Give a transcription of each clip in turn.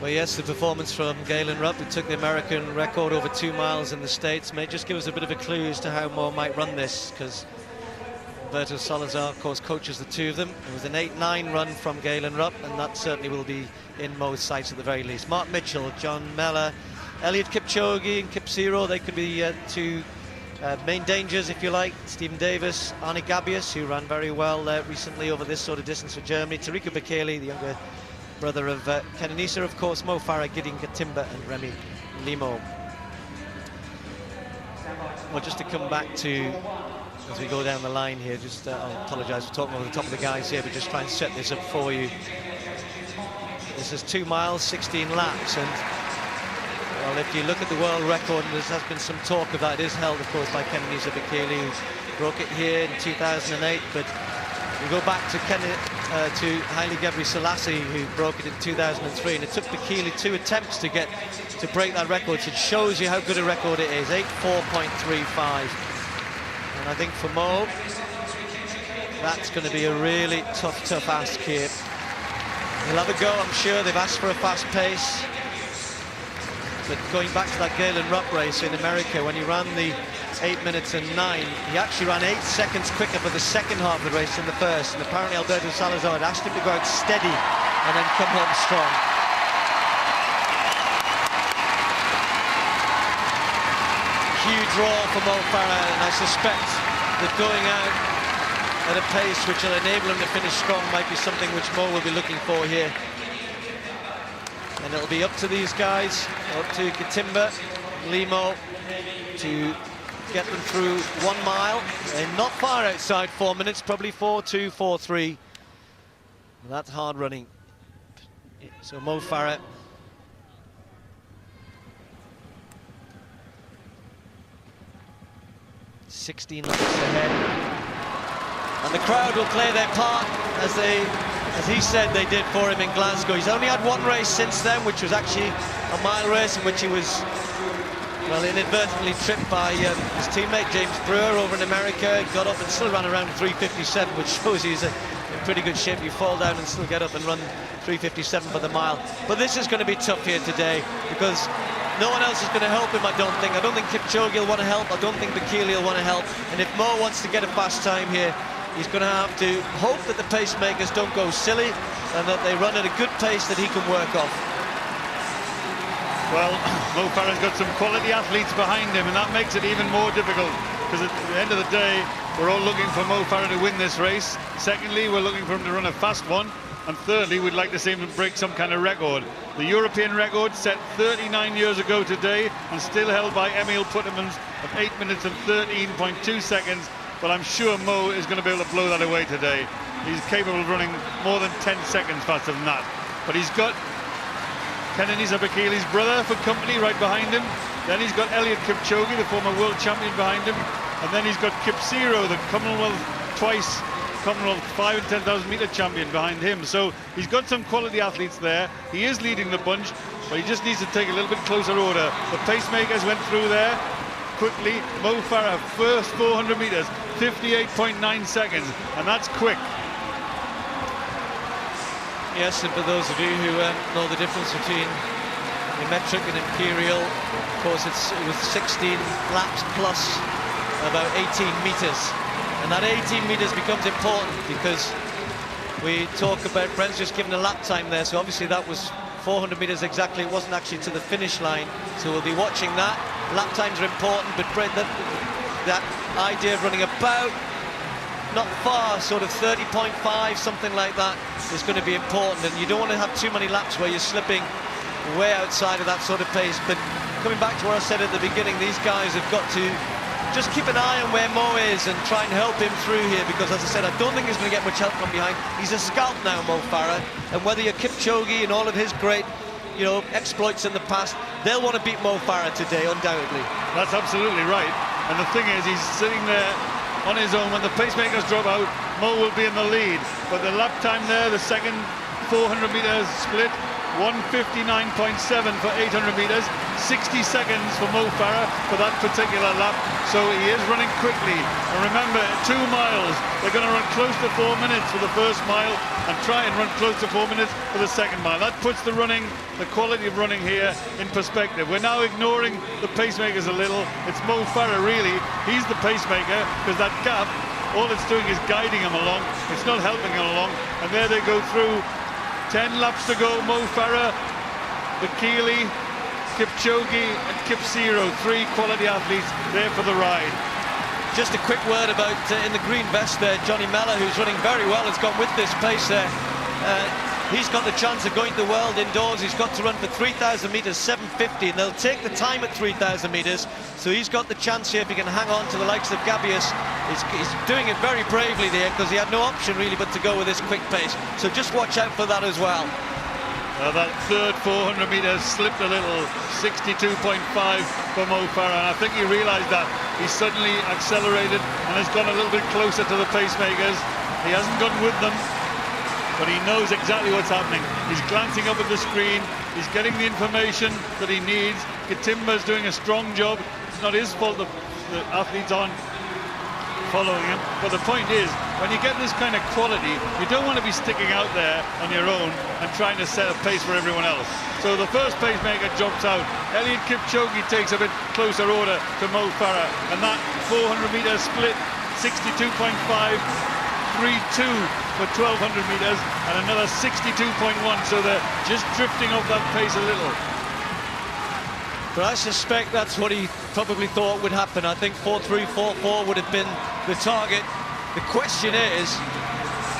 Well, yes, the performance from Galen Rupp, who took the American record over 2 miles in the States, may just give us a bit of a clue as to how Mo might run this, because Alberto Salazar, of course, coaches the two of them. It was an 8-9 run from Galen Rupp, and that certainly will be in Mo's sights at the very least. Mark Mitchell, John Mellor, Eliud Kipchoge and Kip Zero, they could be two main dangers, if you like. Stephen Davis, Arne Gabius, who ran very well recently over this sort of distance for Germany. Tariq Bekele, the younger brother of Kenyan, of course, Mo Farah, Gideon Gatimba and Remy Limo. Well, just to come back to, as we go down the line here, just I'll apologise for talking over the top of the guys here, but just try and set this up for you. This is 2 miles, 16 laps, and well, if you look at the world record, and there has been some talk of that, it is held, of course, by Kenyan Bekele, who broke it here in 2008, but we go back to Haile Gebrselassie, who broke it in 2003, and it took Bekele 2 attempts to break that record. So it shows you how good a record it is, 8:4.35. And I think for Mo, that's going to be a really tough ask here. He'll have a go, I'm sure. They've asked for a fast pace. But going back to that Galen Rupp race in America, when he ran the 8 minutes and 9, he actually ran 8 seconds quicker for the second half of the race than the first. And apparently Alberto Salazar had asked him to go out steady and then come home strong. Huge roar for Mo Farah, and I suspect that going out at a pace which will enable him to finish strong might be something which Mo will be looking for here. And it'll be up to these guys, up to Gatimba, Limo, to get them through 1 mile. They're not far outside 4 minutes, probably 4:2, 4:3. That's hard running. So Mo Farah, $16 laps ahead. And the crowd will play their part as he said they did for him in Glasgow. He's only had one race since then, which was actually a mile race in which he was, well, inadvertently tripped by his teammate James Brewer over in America. Got up and still ran around 3:57, which shows he's in pretty good shape. You fall down and still get up and run 3:57 for the mile. But this is going to be tough here today, because no one else is going to help him, I don't think. I don't think Kipchoge will want to help. I don't think Bekele will want to help. And if Mo wants to get a fast time here, he's going to have to hope that the pacemakers don't go silly and that they run at a good pace that he can work off. Well, Mo Farah's got some quality athletes behind him, and that makes it even more difficult, because at the end of the day, we're all looking for Mo Farah to win this race. Secondly, we're looking for him to run a fast one. And thirdly, we'd like to see him break some kind of record. The European record set 39 years ago today and still held by Emil Puttermans of 8 minutes and 13.2 seconds. But I'm sure Mo is going to be able to blow that away today. He's capable of running more than 10 seconds faster than that. But he's got Kenyan Bekele's brother for company right behind him. Then he's got Eliud Kipchoge, the former world champion, behind him. And then he's got Kip Zero, the Commonwealth 5 and 10,000 meter champion, behind him. So he's got some quality athletes there. He is leading the bunch, but he just needs to take a little bit closer order. The pacemakers went through there quickly. Mo Farah, first 400 meters, 58.9 seconds, and that's quick. Yes, and for those of you who know the difference between the metric and imperial, of course it was 16 laps plus about 18 meters. And that 18 meters becomes important, because we talk about Brent's just given a lap time there, so obviously that was 400 meters exactly. It wasn't actually to the finish line, so we'll be watching that. Lap times are important, but Brent, that idea of running about not far, sort of 30.5, something like that, is going to be important. And you don't want to have too many laps where you're slipping way outside of that sort of pace. But coming back to what I said at the beginning, these guys have got to just keep an eye on where Mo is and try and help him through here, because, as I said, I don't think he's going to get much help from behind. He's a scout now, Mo Farah, and whether you're Kipchoge and all of his great, exploits in the past, they'll want to beat Mo Farah today, undoubtedly. That's absolutely right. And the thing is, he's sitting there on his own. When the pacemakers drop out, Mo will be in the lead. But the lap time there, the second 400 meters split, 1:59.7 for 800 meters, 60 seconds for Mo Farah for that particular lap. So he is running quickly. And remember, 2 miles, they're going to run close to 4 minutes for the first mile and try and run close to 4 minutes for the second mile. That puts the running, the quality of running here in perspective. We're now ignoring the pacemakers a little. It's Mo Farah really. He's the pacemaker, because that gap, all it's doing is guiding him along. It's not helping him along. And there they go through. 10 laps to go. Mo Farah, Bekele, Kipchoge and Kipsiro, 3 quality athletes there for the ride. Just a quick word about in the green vest there, Johnny Mellor, who's running very well, has gone with this pace there. He's got the chance of going to the World Indoors. He's got to run for 3,000 meters, 7:50, and they'll take the time at 3,000 meters. So he's got the chance here if he can hang on to the likes of Gabius. He's doing it very bravely there, because he had no option really but to go with this quick pace. So just watch out for that as well. That third 400 meters slipped a little, 62.5 for Mo Farah, and I think he realized that. He suddenly accelerated and has gone a little bit closer to the pacemakers. He hasn't gone with them, but he knows exactly what's happening. He's glancing up at the screen, he's getting the information that he needs. Katimba's doing a strong job. It's not his fault the athletes aren't following him, but the point is, when you get this kind of quality, you don't want to be sticking out there on your own and trying to set a pace for everyone else. So the first pacemaker drops out. Eliud Kipchoge takes a bit closer order to Mo Farah, and that 400 meter split, 62.5, 3.2 for 1,200 meters, and another 62.1, so they're just drifting off that pace a little. But I suspect that's what he probably thought would happen. I think 4.3, 4.4 would have been the target. The question is,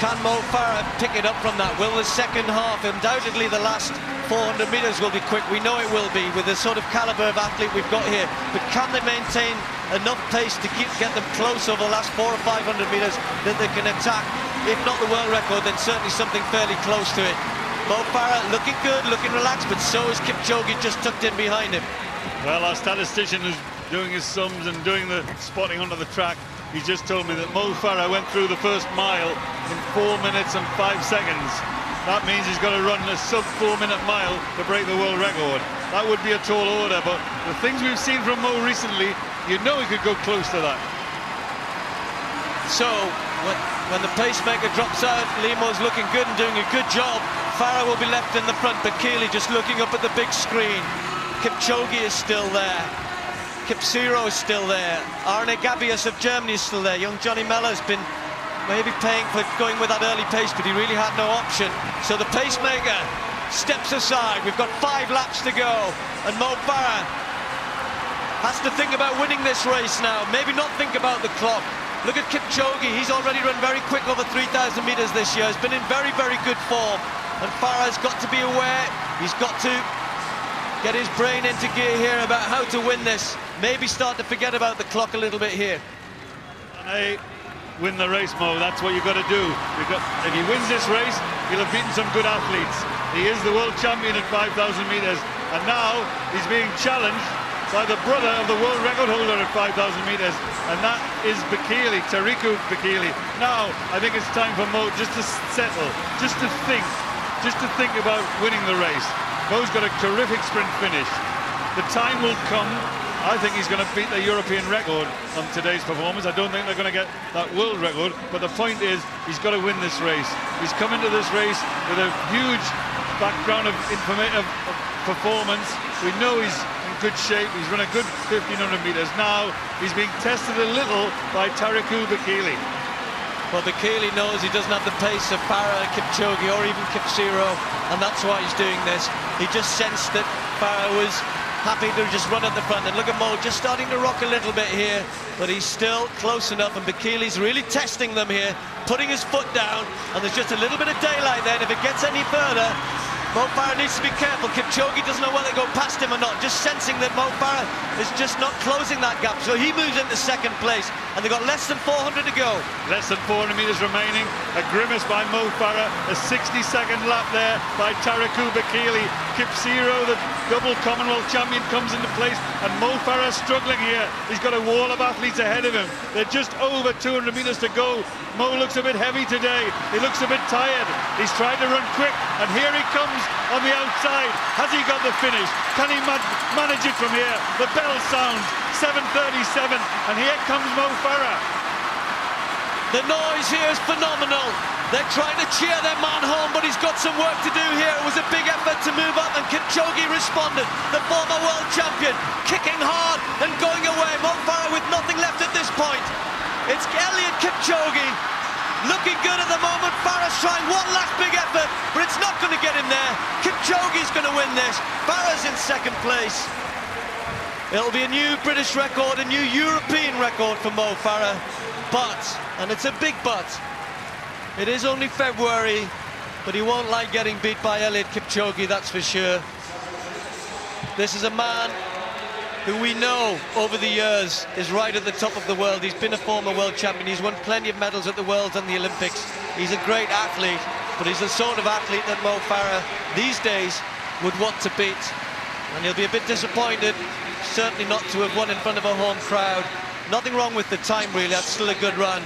can Mo Farah pick it up from that? Will the second half, undoubtedly the last 400 meters will be quick. We know it will be with the sort of caliber of athlete we've got here. But can they maintain enough pace to get them close over the last 400 or 500 meters that they can attack? If not the world record, then certainly something fairly close to it. Mo Farah looking good, looking relaxed, but so is Kipchoge, just tucked in behind him. Well, our statistician who's doing his sums and doing the spotting onto the track, he just told me that Mo Farah went through the first mile in 4 minutes and 5 seconds. That means he's got to run a sub-4-minute mile to break the world record. That would be a tall order, but the things we've seen from Mo recently, you know he could go close to that. So, when the pacemaker drops out, Limo's looking good and doing a good job. Farah will be left in the front, Bekele just looking up at the big screen. Kipchoge is still there. Kipsiro is still there. Arne Gabius of Germany is still there. Young Johnny Mellor has been maybe paying for going with that early pace, but he really had no option. So the pacemaker steps aside. We've got 5 laps to go, and Mo Farah has to think about winning this race now. Maybe not think about the clock. Look at Kipchoge. He's already run very quick over 3,000 meters this year. He's been in very, very good form. And Farah's got to be aware. He's got to get his brain into gear here about how to win this. Maybe start to forget about the clock a little bit here. And they win the race, Mo. That's what you've got to do. If he wins this race, he'll have beaten some good athletes. He is the world champion at 5,000 meters. And now he's being challenged by the brother of the world record holder at 5,000 meters, and that is Bekele, Tariku Bekele. Now, I think it's time for Mo just to settle, just to think about winning the race. Mo's got a terrific sprint finish. The time will come. I think he's going to beat the European record on today's performance. I don't think they're going to get that world record, but the point is, he's got to win this race. He's come into this race with a huge background of performance. We know he's good shape. He's run a good 1,500 meters. Now he's being tested a little by Tariku Bekele. Well, Bekele knows he doesn't have the pace of Farah, Kipchoge or even Kipsiro, and that's why he's doing this. He just sensed that Farah was happy to just run at the front, and look at Mo just starting to rock a little bit here, but he's still close enough, and Bekele's really testing them here, putting his foot down, and there's just a little bit of daylight there, and if it gets any further, Mo Farah needs to be careful. Kipchoge doesn't know whether to go past him or not, just sensing that Mo Farah is just not closing that gap. So he moves into second place, and they've got less than 400 to go. Less than 400 meters remaining. A grimace by Mo Farah, a 60-second lap there by Tariku Bekele. Kipchoge, the double Commonwealth champion, comes into place, and Mo Farah struggling here. He's got a wall of athletes ahead of him. They're just over 200 metres to go. Mo looks a bit heavy today. He looks a bit tired. He's tried to run quick, and here he comes on the outside. Has he got the finish? Can he manage it from here? The bell sounds, 7:37, and here comes Mo Farah. The noise here is phenomenal. They're trying to cheer their man home, but he's got some work to do here. It was a big effort to move up, and Kipchoge responded. The former world champion, kicking hard and going away. Mo Farah with nothing left at this point. It's Eliud Kipchoge looking good at the moment. Farah's trying one last big effort, but it's not going to get him there. Kipchoge's going to win this. Farah's in second place. It'll be a new British record, a new European record for Mo Farah. But, and it's a big but, it is only February, but he won't like getting beat by Eliud Kipchoge, that's for sure. This is a man who we know over the years is right at the top of the world. He's been a former world champion. He's won plenty of medals at the Worlds and the Olympics. He's a great athlete, but he's the sort of athlete that Mo Farah these days would want to beat. And he'll be a bit disappointed, certainly not to have won in front of a home crowd. Nothing wrong with the time, really. That's still a good run.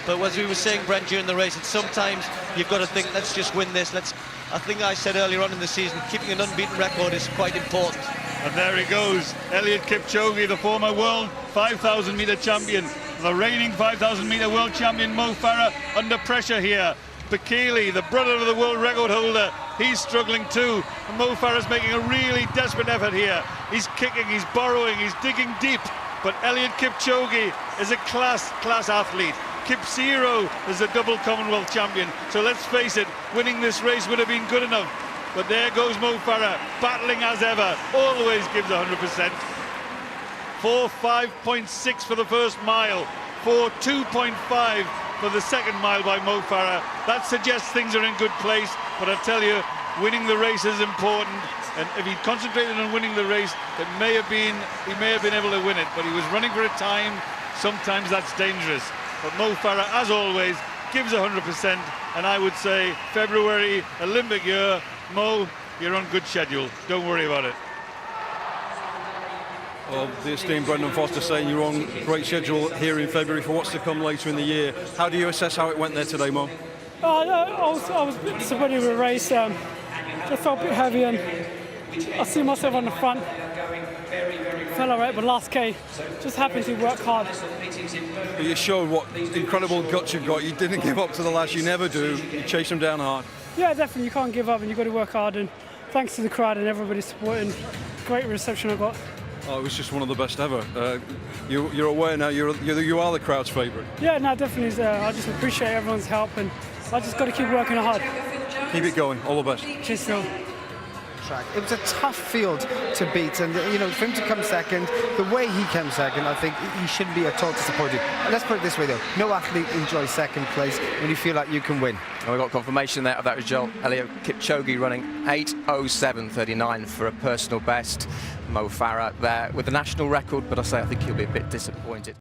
But as we were saying, Brent, during the race, it's sometimes you've got to think, let's just win this. I think I said earlier on in the season, keeping an unbeaten record is quite important. And there he goes, Eliud Kipchoge, the former world 5,000 metre champion, the reigning 5,000 metre world champion Mo Farah under pressure here. Bekele, the brother of the world record holder, he's struggling too. And Mo Farah's making a really desperate effort here. He's kicking, he's burrowing, he's digging deep. But Eliud Kipchoge is a class athlete. Kipchoge is a double Commonwealth champion. So let's face it, winning this race would have been good enough. But there goes Mo Farah, battling as ever, always gives 100%. 4:5.6 for the first mile, 4:2.5 for the second mile by Mo Farah. That suggests things are in good place, but I tell you, winning the race is important. And if he'd concentrated on winning the race, he may have been able to win it. But he was running for a time. Sometimes that's dangerous. But Mo Farah, as always, gives 100%. And I would say February, Olympic year, Mo, you're on good schedule. Don't worry about it. Well, the esteemed Brendan Foster saying you're on great schedule here in February for what's to come later in the year. How do you assess how it went there today, Mo? I was a bit disappointed with the race. Just felt a bit heavy, and I see myself on the front. Fell alright, but last K, just happened to work hard. But you showed what incredible guts you've got. You didn't give up to the last, you never do. You chase them down hard. Yeah, definitely, you can't give up, and you've got to work hard. And thanks to the crowd and everybody supporting, great reception I got. Oh, it was just one of the best ever. You're aware now, you are the crowd's favourite. Yeah, no, definitely. I just appreciate everyone's help, and I just got to keep working hard. Keep it going, all the best. Cheers, Phil. It was a tough field to beat, and you know, for him to come second, the way he came second, I think he shouldn't be at all disappointed. And let's put it this way though, no athlete enjoys second place when you feel like you can win. And we got confirmation there of that result. Eliud Kipchoge running 8:07.39 for a personal best. Mo Farah there with the national record, but I think he'll be a bit disappointed.